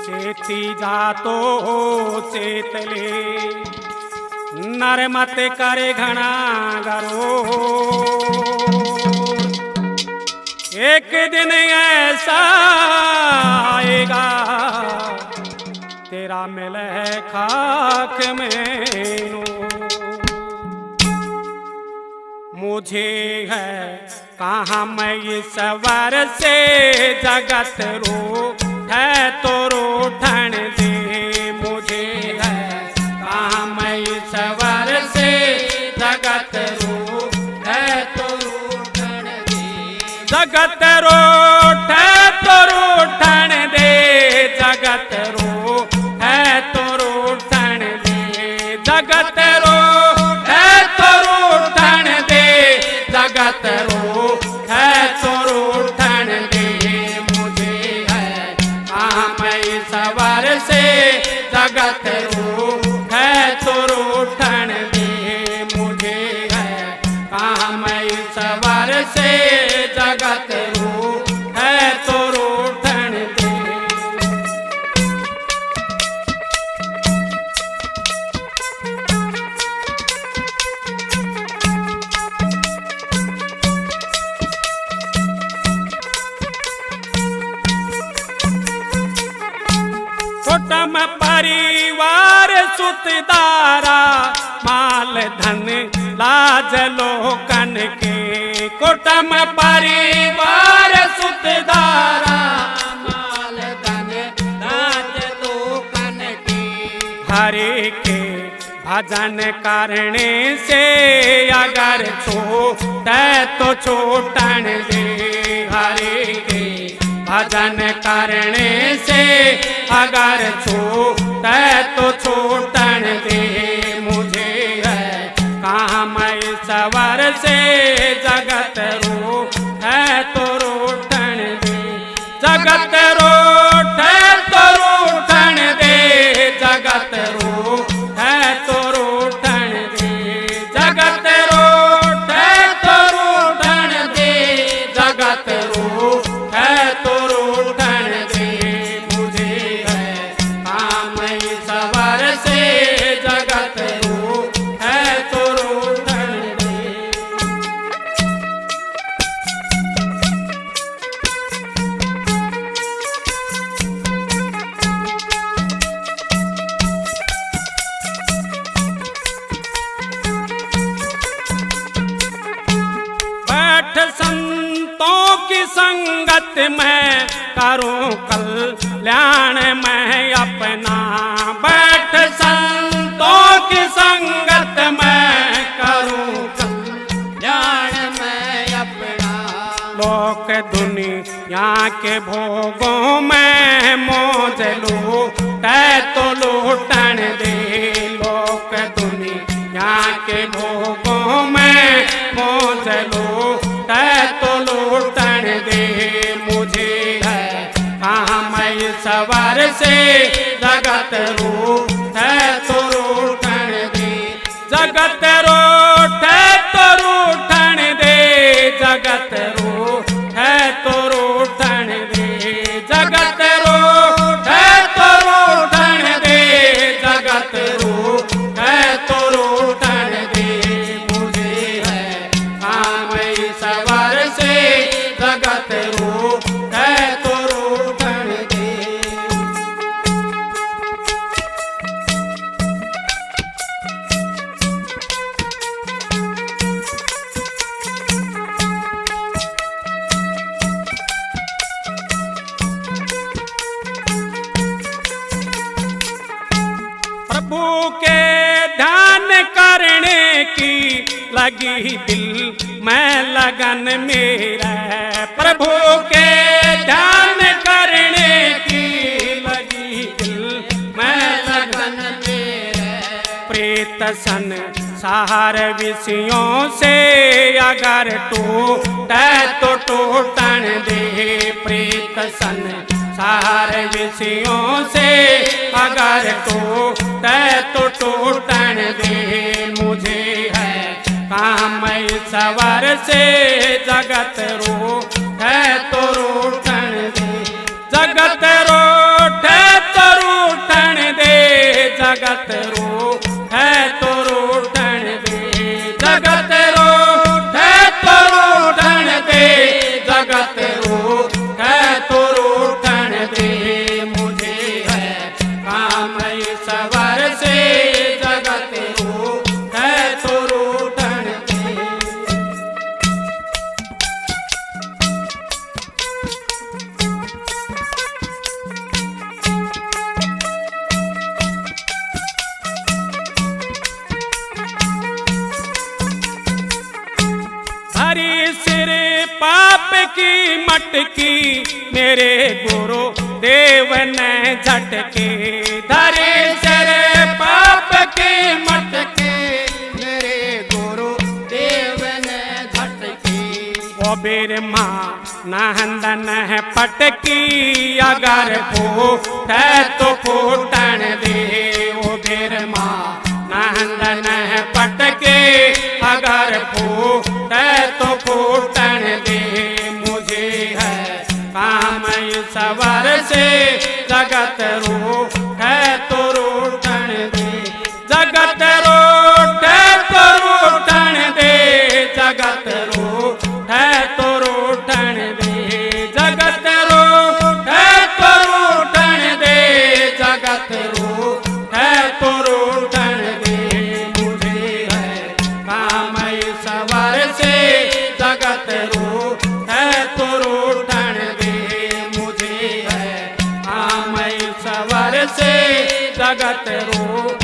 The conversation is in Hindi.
चेती जातो चेतले नरमत करे घना गरो। एक दिन ऐसा आएगा तेरा मिले खाक में नो। मुझे है कहाँ मैं इस वर से जगत रो है तो रूठन दे। मुझे है कहाँ मैं इस वर से जगत रो है तो रूठन दे। जगत रूठ है तो रूठन दे। जगत रूठ है तो रूठन दे। जगत रूठ है तो रूठन दे। जगत रूठ है तो रूठन दे। मुझे है कहाँ मैं सवर से जगत रूठ है तो रूठन दे। मुझे है कहाँ मैं सवर से जगत रूठ है तो रूठन दे। कुटुंब परिवार सुतदारा माल धन लाज लोकन के। कुटुंब परिवार सुतदारा माल धन लाज लोकन के। हरे के भजन करने से अगर छोटे तो छोटन दे। हरे के भजन करने से अगर छोटे तो छोटन दे। मुझे है कहाँ मैं सवर से जगत रूठ है तो रूठन दे। जगत रूठ है तो रूठन दे। जगत रूठ है तो रूठन दे। जगत रूठ है तो रूठन दे। जगत रूठ है तो रूठन दे। मुझे है कहाँ मैं सवर से जगत रूठ है तो रूठन दे। बैठ संतों की संगत में करूं कल्याण मैं अपना। बैठ संतों की संगत में करूं कल्याण मैं अपना। लोक दुनिया के भोगों में मौज लूटे तो लूटन दे। लोक दुनिया के भोगों में मौज लूटे तो लूटन दे। मुझे है कहाँ मैं सवर से जगत रूठ है तो रूठन दे। जगत रूठ है तो रूठन दे। जगत रूठ है तो रूठन दे। जगत रूठ है तो रूठन दे। जगत रूठ है तो रूठन दे। मुझे है कहाँ मैं सवर से जगत रूठ है तो रूठन दे। प्रभु के ध्यान करने की लगी दिल में लगन मेरा। प्रभु के ध्यान करने की लगी दिल में लगन मेरा। प्रेत सन सार विषयों से अगर टूटे तो टूटन दे। प्रेत सन सार विषयों से अगर टूटे तो टूटन दे। मुझे है कहाँ मैं सवर से जगत रूठ है तो रूठन दे। जगत रूठे तो रूठन दे, जगत रूठे तो रूठन दे, जगत रूठे तो रूठन दे, जगत रूठे तो रूठन दे। मुझे है काम ईश्वर से, जगत रूठे तो रूठन दे। हरी सिर पाप की मटकी मेरे गुरु देव ने झटके, धरी सिर पाप की मटकी मेरे गुरु देव ने झटकी। ओ बिरमा नंदन है पटकी, अगर फूटे तो फूटन दे। ओ बिरमा नंदन है पटके, अगर फूटे तो फूटन दे। मुझे है काम ईश्वर से, जगत रूठे तो रूठन दे, जगत रूठे तो रूठन दे, जगत रूठे तो रूठन दे, जगत रूठे तो रूठन दे, जगत रूठे तो रूठन दे। मुझे है काम ईश्वर से, जगत रूठे तो रूठन दे। मुझे है काम ईश्वर से, जगत रूठे